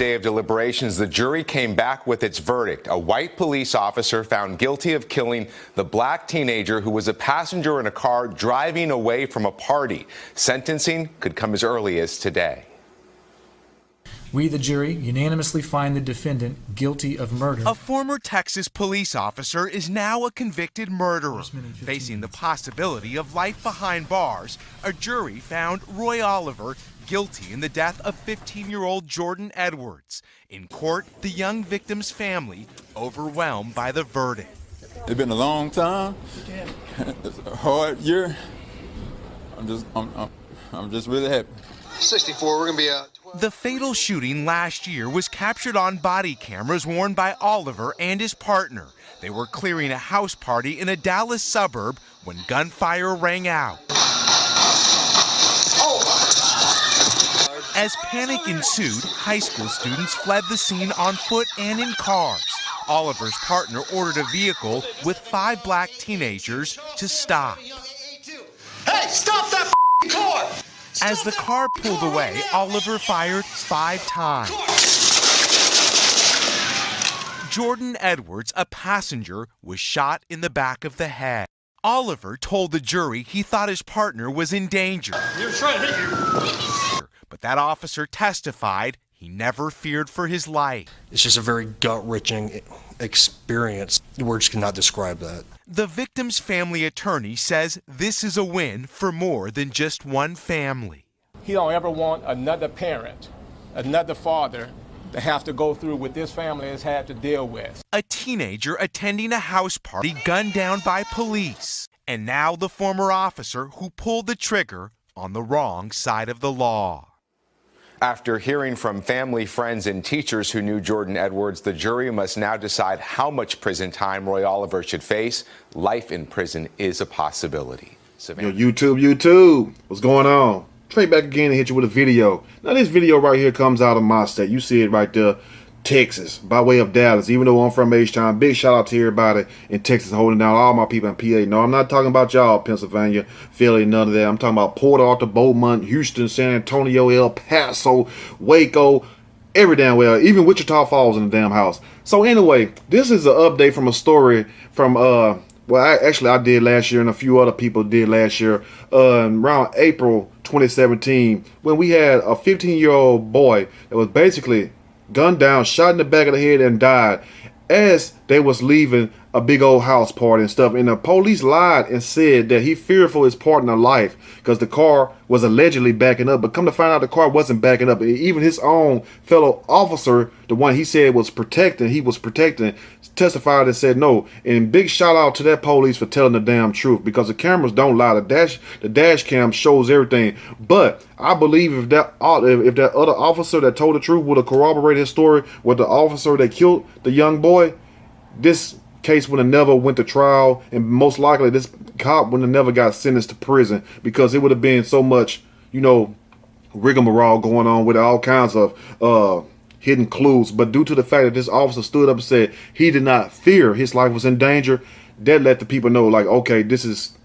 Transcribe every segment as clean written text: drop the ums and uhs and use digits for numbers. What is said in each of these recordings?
day of deliberations, the jury came back with its verdict. A white police officer found guilty of killing the black teenager who was a passenger in a car driving away from a party. Sentencing could come as early as today. We, the jury, unanimously find the defendant guilty of murder. A former Texas police officer is now a convicted murderer. Facing the possibility of life behind bars, a jury found Roy Oliver guilty in the death of 15-year-old Jordan Edwards. In court, the young victim's family overwhelmed by the verdict. It's been a long time. It's a hard year. I'm just really happy. 64, we're gonna be out. The fatal shooting last year was captured on body cameras worn by Oliver and his partner. They were clearing a house party in a Dallas suburb when gunfire rang out. As panic ensued, high school students fled the scene on foot and in cars. Oliver's partner ordered a vehicle with 5 black teenagers to stop. Hey, stop that car! As the car pulled away, Oliver fired 5 times. Jordan Edwards, a passenger, was shot in the back of the head. Oliver told the jury he thought his partner was in danger. He was trying to hit you. But that officer testified he never feared for his life. It's just a very gut-wrenching experience. Words cannot describe that. The victim's family attorney says this is a win for more than just one family. He don't ever want another parent, another father to have to go through what this family has had to deal with. A teenager attending a house party gunned down by police. And now the former officer who pulled the trigger on the wrong side of the law. After hearing from family, friends, and teachers who knew Jordan Edwards, the jury must now decide how much prison time Roy Oliver should face. Life in prison is a possibility. Yo, YouTube, what's going on? Trey back again and hit you with a video. Now this video right here comes out of my state. You see it right there, Texas, by way of Dallas. Even though I'm from H-Town, big shout out to everybody in Texas holding down all my people in PA. No, I'm not talking about y'all, Pennsylvania, Philly, none of that. I'm talking about Port Arthur, Beaumont, Houston, San Antonio, El Paso, Waco, every damn well, even Wichita Falls in the damn house. So anyway, this is an update from a story from I did last year and a few other people did last year, around April 2017, when we had a 15-year-old boy that was basically gunned down, shot in the back of the head, and died as they was leaving a big old house party and stuff. And the police lied and said that he feared for his partner's life because the car was allegedly backing up. But come to find out, the car wasn't backing up. Even his own fellow officer, the one he said was protecting, testified and said no. And big shout out to that police for telling the damn truth, because the cameras don't lie. The dash cam shows everything. But I believe if that other officer that told the truth would have corroborated his story with the officer that killed the young boy, this case would have never went to trial, and most likely this cop would have never got sentenced to prison, because it would have been so much, rigmarole going on with all kinds of hidden clues. But due to the fact that this officer stood up and said he did not fear his life was in danger, that let the people know, like, okay,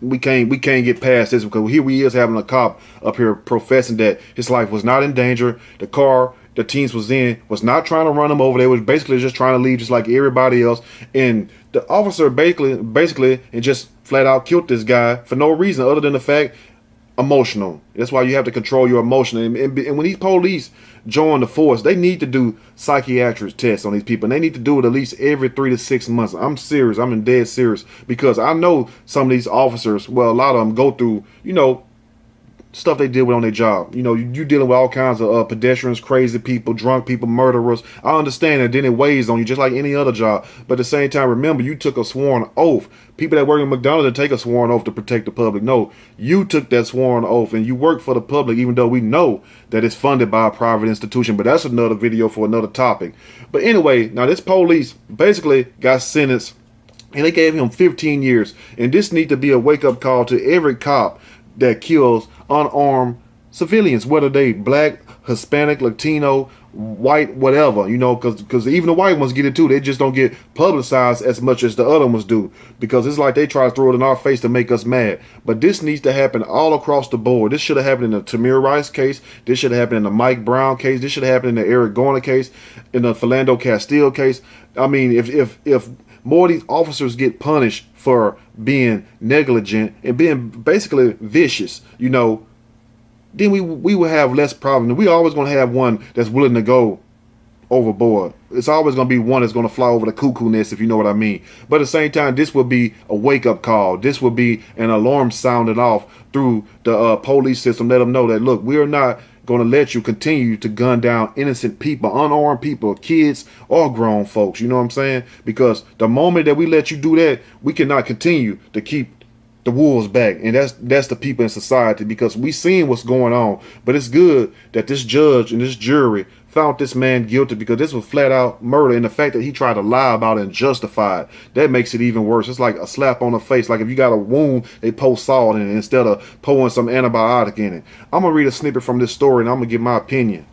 we can't get past this, because here he is having a cop up here professing that his life was not in danger. The car the teens was in was not trying to run him over. They was basically just trying to leave just like everybody else. And the officer basically and just flat out killed this guy for no reason other than the fact emotional. That's why you have to control your emotion. And when these police join the force, they need to do psychiatric tests on these people. And they need to do it at least every 3 to 6 months. I'm serious. I'm dead serious, because I know some of these officers, well, a lot of them go through, stuff they deal with on their job. You dealing with all kinds of pedestrians, crazy people, drunk people, murderers. I understand that. Then it weighs on you just like any other job. But at the same time, remember, you took a sworn oath. People that work at McDonald's take a sworn oath to protect the public. No, you took that sworn oath and you work for the public, even though we know that it's funded by a private institution. But that's another video for another topic. But anyway, now this police basically got sentenced, and they gave him 15 years. And this needs to be a wake-up call to every cop that kills unarmed civilians, whether they black, Hispanic, Latino, white whatever, you know, because even the white ones get it too. They just don't get publicized as much as the other ones do, because it's like they try to throw it in our face to make us mad. But this needs to happen all across the board. This should have happened in the Tamir Rice case. This should have happened in the Mike Brown case. This should have happened in the Eric Garner case, in the Philando Castile case. I mean, if more of these officers get punished for being negligent and being basically vicious, you know, then we will have less problems. We always going to have one that's willing to go overboard. It's always going to be one that's going to fly over the cuckoo nest, if you know what I mean. But at the same time, this will be a wake-up call. This will be an alarm sounded off through the police system. Let them know that, look, we're not going to let you continue to gun down innocent people, unarmed people, kids or grown folks. You know what I'm saying? Because the moment that we let you do that, we cannot continue to keep the wolves back, and that's the people in society, because we seeing what's going on. But it's good that this judge and this jury found this man guilty, because this was flat out murder, and the fact that he tried to lie about it and justify it, that makes it even worse. It's like a slap on the face. Like if you got a wound, they pour salt in it instead of pouring some antibiotic in it. I'm gonna read a snippet from this story and I'm gonna give my opinion.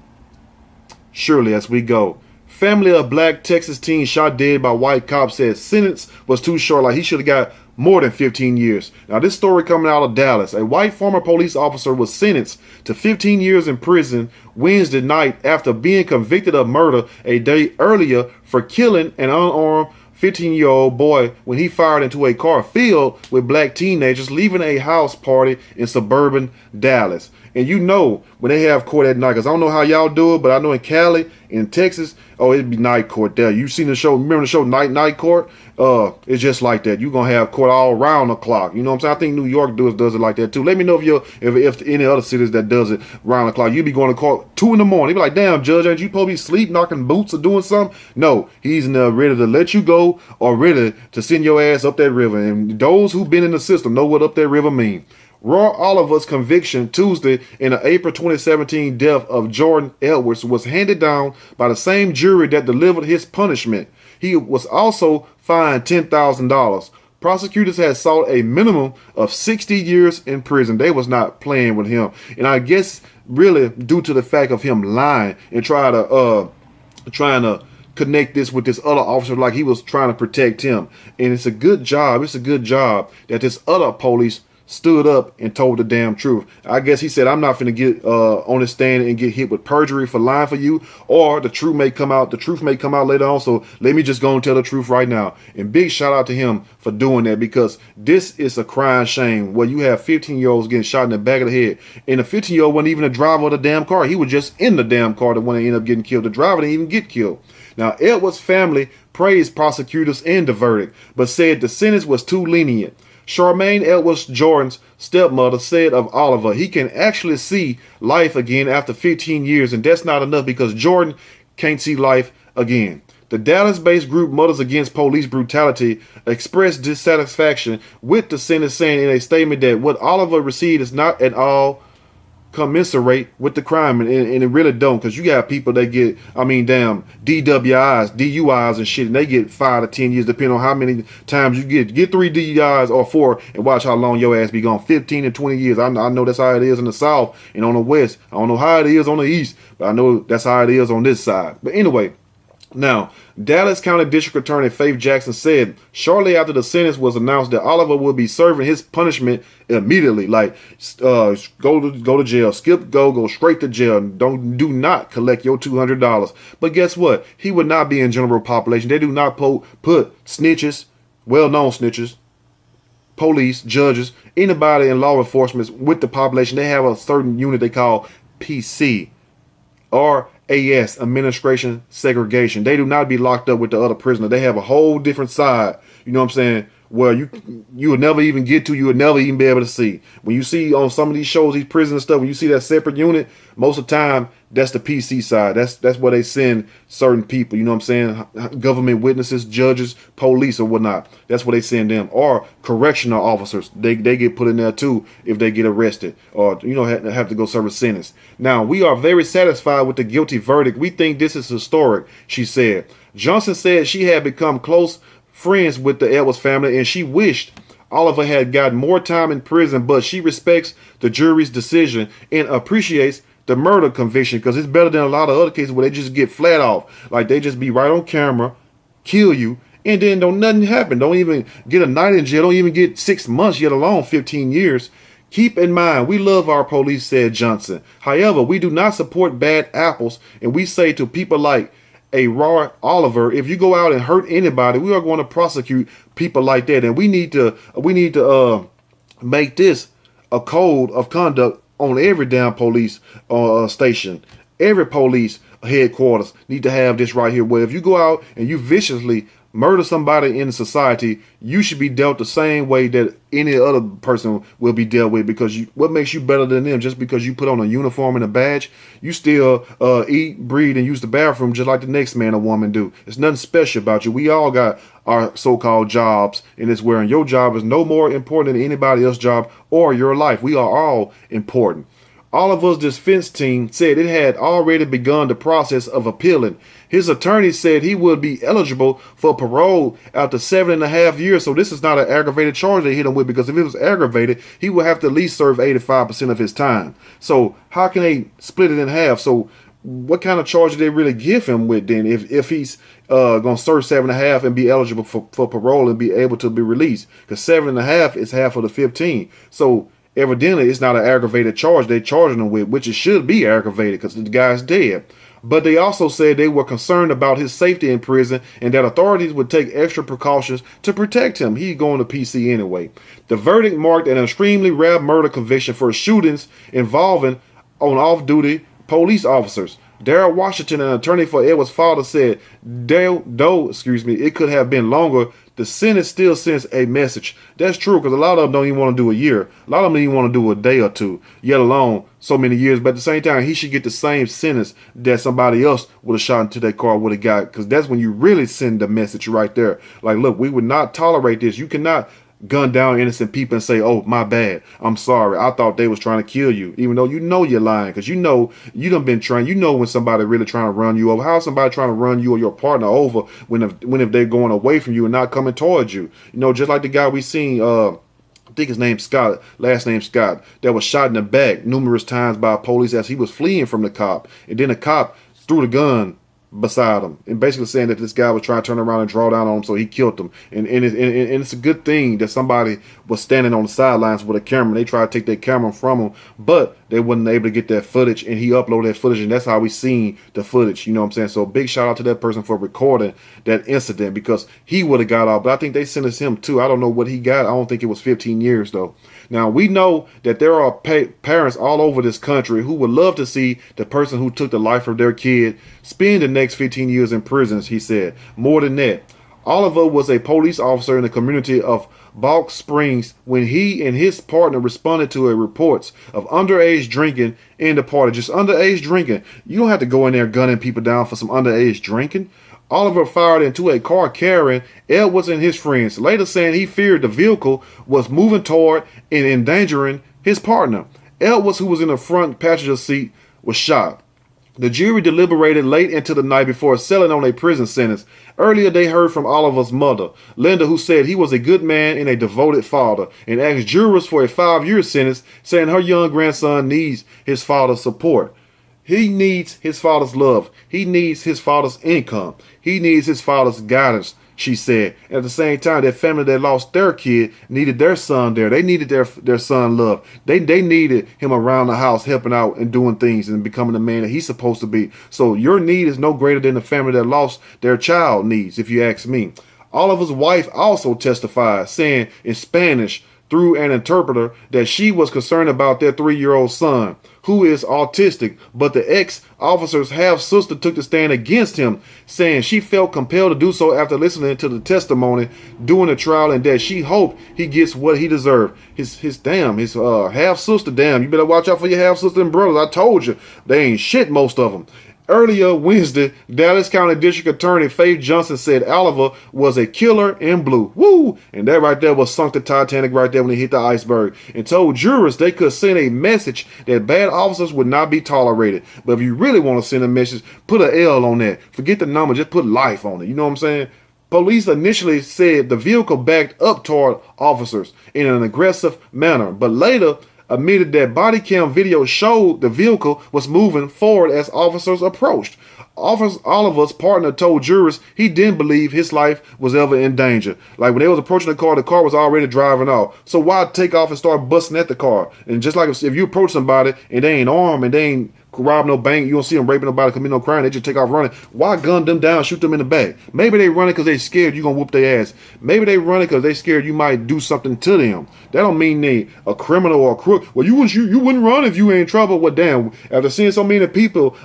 Surely, as we go. Family of black Texas teen shot dead by white cops says sentence was too short, like he should have got more than 15 years. Now, this story coming out of Dallas. A white former police officer was sentenced to 15 years in prison Wednesday night after being convicted of murder a day earlier for killing an unarmed 15-year-old boy when he fired into a car filled with black teenagers leaving a house party in suburban Dallas. And you know when they have court at night, because I don't know how y'all do it, but I know in Cali, in Texas, oh, it'd be night court there. You seen the show, remember the show Night Court? It's just like that. You're going to have court all around the clock. You know what I'm saying? I think New York does it like that too. Let me know if any other cities that does it around the clock. You be going to court 2 in the morning. You be like, damn, judge, ain't you supposed to be asleep, knocking boots or doing something? No, he's ready to let you go or ready to send your ass up that river. And those who've been in the system know what up that river mean. Roy Oliver's conviction Tuesday in the April 2017 death of Jordan Edwards was handed down by the same jury that delivered his punishment. He was also fined $10,000. Prosecutors had sought a minimum of 60 years in prison. They was not playing with him. And I guess really due to the fact of him lying and trying to connect this with this other officer, like he was trying to protect him. And it's a good job. It's a good job that this other police stood up and told the damn truth. I guess he said, I'm not finna get on the stand and get hit with perjury for lying for you, or the truth may come out. The truth may come out later on. So let me just go and tell the truth right now. And big shout out to him for doing that, because this is a crying shame where you have 15-year-olds getting shot in the back of the head. And the 15-year-old wasn't even the driver of the damn car. He was just in the damn car that when they end up getting killed. The driver didn't even get killed. Now, Edwards' family praised prosecutors in the verdict, but said the sentence was too lenient. Charmaine Edwards Jordan's stepmother said of Oliver, he can actually see life again after 15 years, and that's not enough because Jordan can't see life again. The Dallas-based group Mothers Against Police Brutality expressed dissatisfaction with the sentence, saying in a statement that what Oliver received is not at all commensurate with the crime, and it really don't, because you got people that get, damn, DUIs and shit, and they get 5 to 10 years depending on how many times you get 3 DUIs or 4, and watch how long your ass be gone. 15 and 20 years. I know that's how it is in the South and on the West. I don't know how it is on the East, but I know that's how it is on this side. But anyway, now, Dallas County District Attorney Faith Jackson said shortly after the sentence was announced that Oliver would be serving his punishment immediately. Like, go to jail, go straight to jail. Do not collect your $200. But guess what? He would not be in general population. They do not put snitches, well-known snitches, police, judges, anybody in law enforcement with the population. They have a certain unit they call PC or AS, administration segregation. They do not be locked up with the other prisoner. They have a whole different side, you know what I'm saying, where you would never even get to, you would never even be able to see. When you see on some of these shows, these prison and stuff, when you see that separate unit, most of the time, that's the PC side. That's where they send certain people, you know what I'm saying? Government witnesses, judges, police or whatnot. That's where they send them. Or correctional officers. They get put in there too if they get arrested or, have to go serve a sentence. Now, we are very satisfied with the guilty verdict. We think this is historic, she said. Johnson said she had become close friends with the Edwards family and she wished Oliver had gotten more time in prison, but she respects the jury's decision and appreciates the murder conviction because it's better than a lot of other cases where they just get flat off. Like they just be right on camera, kill you, and then don't nothing happen. Don't even get a night in jail. Don't even get 6 months, yet alone 15 years. Keep in mind, we love our police, said Johnson. However, we do not support bad apples, and we say to people like a Roy Oliver, if you go out and hurt anybody, we are going to prosecute people like that, and we need to make this a code of conduct on every damn police station. Every police headquarters need to have this right here, where if you go out and you viciously murder somebody in society, you should be dealt the same way that any other person will be dealt with, because what makes you better than them? Just because you put on a uniform and a badge, you still eat, breathe, and use the bathroom just like the next man or woman do. It's nothing special about you. We all got our so-called jobs in this world, and your job is no more important than anybody else's job or your life. We are all important. Oliver's defense team said it had already begun the process of appealing. His attorney said he would be eligible for parole after 7.5 years. So this is not an aggravated charge they hit him with, because if it was aggravated, he would have to at least serve 85% of his time. So how can they split it in half? So what kind of charge did they really give him with then, if he's going to serve 7.5 and be eligible for parole and be able to be released? Because 7.5 is half of the 15. So evidently, it's not an aggravated charge they're charging him with, which it should be aggravated because the guy's dead. But they also said they were concerned about his safety in prison and that authorities would take extra precautions to protect him. He's going to PC anyway. The verdict marked an extremely rare murder conviction for shootings involving off-duty police officers. Darrell Washington, an attorney for Edward's father, said, though it could have been longer, the Senate still sends a message. That's true, because a lot of them don't even want to do a year. A lot of them don't even want to do a day or two, yet alone so many years. But at the same time, he should get the same sentence that somebody else would have shot into their car would have got, because that's when you really send the message right there. Like, look, we would not tolerate this. You cannot gun down innocent people and say, oh, my bad, I'm sorry, I thought they was trying to kill you, even though you know you're lying, because you know you done been trained. You know when somebody really trying to run you over. How is somebody trying to run you or your partner over when if they're going away from you and not coming towards you? You know, just like the guy we seen, I think his name's Scott, last name Scott, that was shot in the back numerous times by police as he was fleeing from the cop, and then the cop threw the gun beside him and basically saying that this guy was trying to turn around and draw down on him, so he killed him. And it's a good thing that somebody was standing on the sidelines with a camera. They tried to take that camera from him, but they wasn't able to get that footage, and he uploaded that footage, and that's how we seen the footage. You know what I'm saying? So big shout out to that person for recording that incident, because he would have got off, but I think they sentenced him too. I don't know what he got. I don't think it was 15 years though. Now, we know that there are parents all over this country who would love to see the person who took the life of their kid spend the next 15 years in prisons, he said. More than that, Oliver was a police officer in the community of Balk Springs when he and his partner responded to a reports of underage drinking in the party. Just underage drinking. You don't have to go in there gunning people down for some underage drinking. Oliver fired into a car carrying Edwards and his friends, later saying he feared the vehicle was moving toward and endangering his partner. Edwards, who was in the front passenger seat, was shot. The jury deliberated late into the night before settling on a prison sentence. Earlier, they heard from Oliver's mother, Linda, who said he was a good man and a devoted father, and asked jurors for a 5-year sentence, saying her young grandson needs his father's support. He needs his father's love. He needs his father's income. He needs his father's guidance, she said. At the same time, that family that lost their kid needed their son there. They needed their son love. They needed him around the house helping out and doing things and becoming the man that he's supposed to be. So your need is no greater than the family that lost their child needs, if you ask me. Oliver's wife also testified, saying in Spanish through an interpreter that she was concerned about their 3-year-old son, who is autistic, but the ex-officer's half-sister took the stand against him, saying she felt compelled to do so after listening to the testimony during the trial, and that she hoped he gets what he deserved. His half-sister, damn, you better watch out for your half-sister and brothers. I told you, they ain't shit, most of them. Earlier Wednesday, Dallas County District Attorney Faith Johnson said Oliver was a killer in blue. Woo! And that right there was sunk the Titanic right there when it hit the iceberg, and told jurors they could send a message that bad officers would not be tolerated. But if you really want to send a message, put an L on that. Forget the number, just put life on it. You know what I'm saying? Police initially said the vehicle backed up toward officers in an aggressive manner, but later admitted that body cam video showed the vehicle was moving forward as officers approached. Oliver's partner told jurors he didn't believe his life was ever in danger. Like when they was approaching the car was already driving off. So why take off and start busting at the car? And just like if you approach somebody and they ain't armed and they ain't rob no bank, you don't see them raping nobody, commit no crime, they just take off running. Why gun them down, shoot them in the back? Maybe they running because they scared you gonna whoop their ass. Maybe they running because they scared you might do something to them. That don't mean they a criminal or a crook. Well, you wouldn't run if you ain't in trouble. Well, damn, after seeing so many people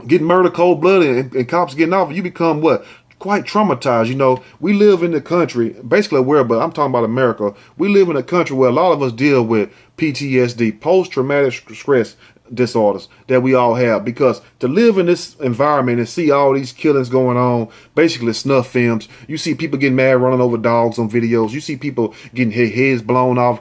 getting murdered cold blooded and cops getting off, you become what? Quite traumatized. You know, we live in the country, basically where, but I'm talking about America. We live in a country where a lot of us deal with PTSD, post-traumatic stress disorders that we all have, because to live in this environment and see all these killings going on, basically snuff films, you see people getting mad running over dogs on videos, you see people getting their heads blown off,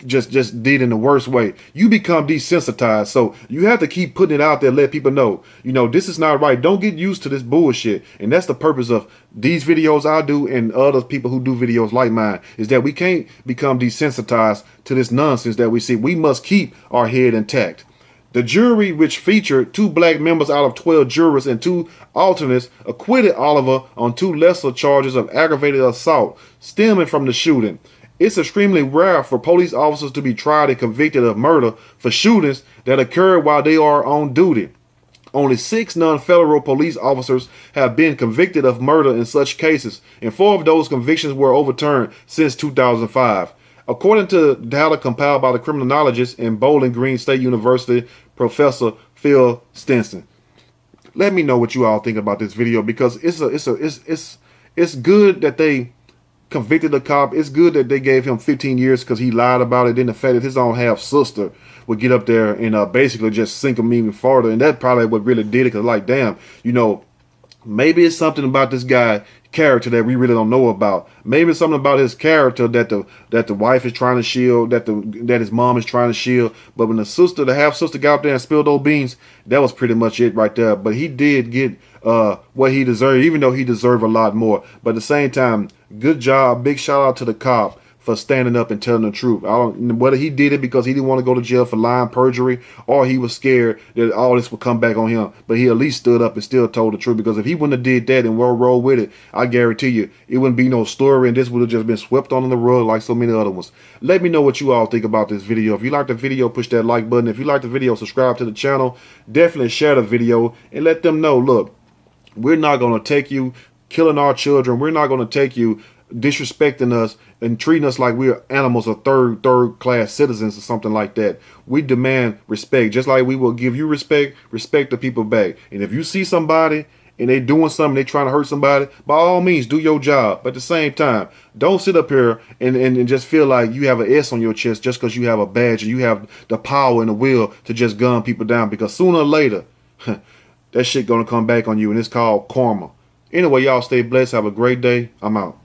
just did in the worst way. You become desensitized, so you have to keep putting it out there, let people know, you know, this is not right. Don't get used to this bullshit. And that's the purpose of these videos I do and other people who do videos like mine, is that we can't become desensitized to this nonsense that we see. We must keep our head intact. The jury, which featured 2 black members out of 12 jurors and 2 alternates, acquitted Oliver on 2 lesser charges of aggravated assault stemming from the shooting. It's extremely rare for police officers to be tried and convicted of murder for shootings that occurred while they are on duty. Only 6 non-federal police officers have been convicted of murder in such cases, and 4 of those convictions were overturned since 2005. According to data compiled by the criminologist in Bowling Green State University, Professor Phil Stinson. Let me know what you all think about this video, because it's good that they convicted the cop. It's good that they gave him 15 years because he lied about it. Then the fact that his own half sister would get up there and basically just sink him even farther, and that probably what really did it. Because like, damn, you know, maybe it's something about this guy character that we really don't know about. Maybe it's something about his character that the wife is trying to shield, that his mom is trying to shield. But when the half sister got up there and spilled those beans, that was pretty much it right there. But he did get what he deserved, even though he deserved a lot more. But at the same time, good job, big shout out to the cop for standing up and telling the truth. I don't, whether he did it because he didn't want to go to jail for lying, perjury, or he was scared that all this would come back on him. But he at least stood up and still told the truth, because if he wouldn't have did that and roll with it, I guarantee you it wouldn't be no story, and this would have just been swept on the rug like so many other ones. Let me know what you all think about this video. If you like the video, push that like button. If you like the video, subscribe to the channel. Definitely share the video and let them know, look, we're not going to take you killing our children. We're not going to take you disrespecting us and treating us like we're animals or third class citizens or something like that. We demand respect. Just like we will give you respect, respect the people back. And if you see somebody and they doing something, they trying to hurt somebody, by all means do your job. But at the same time, don't sit up here and just feel like you have an S on your chest just because you have a badge and you have the power and the will to just gun people down, because sooner or later that shit gonna come back on you, and it's called karma. Anyway, y'all stay blessed. Have a great day. I'm out.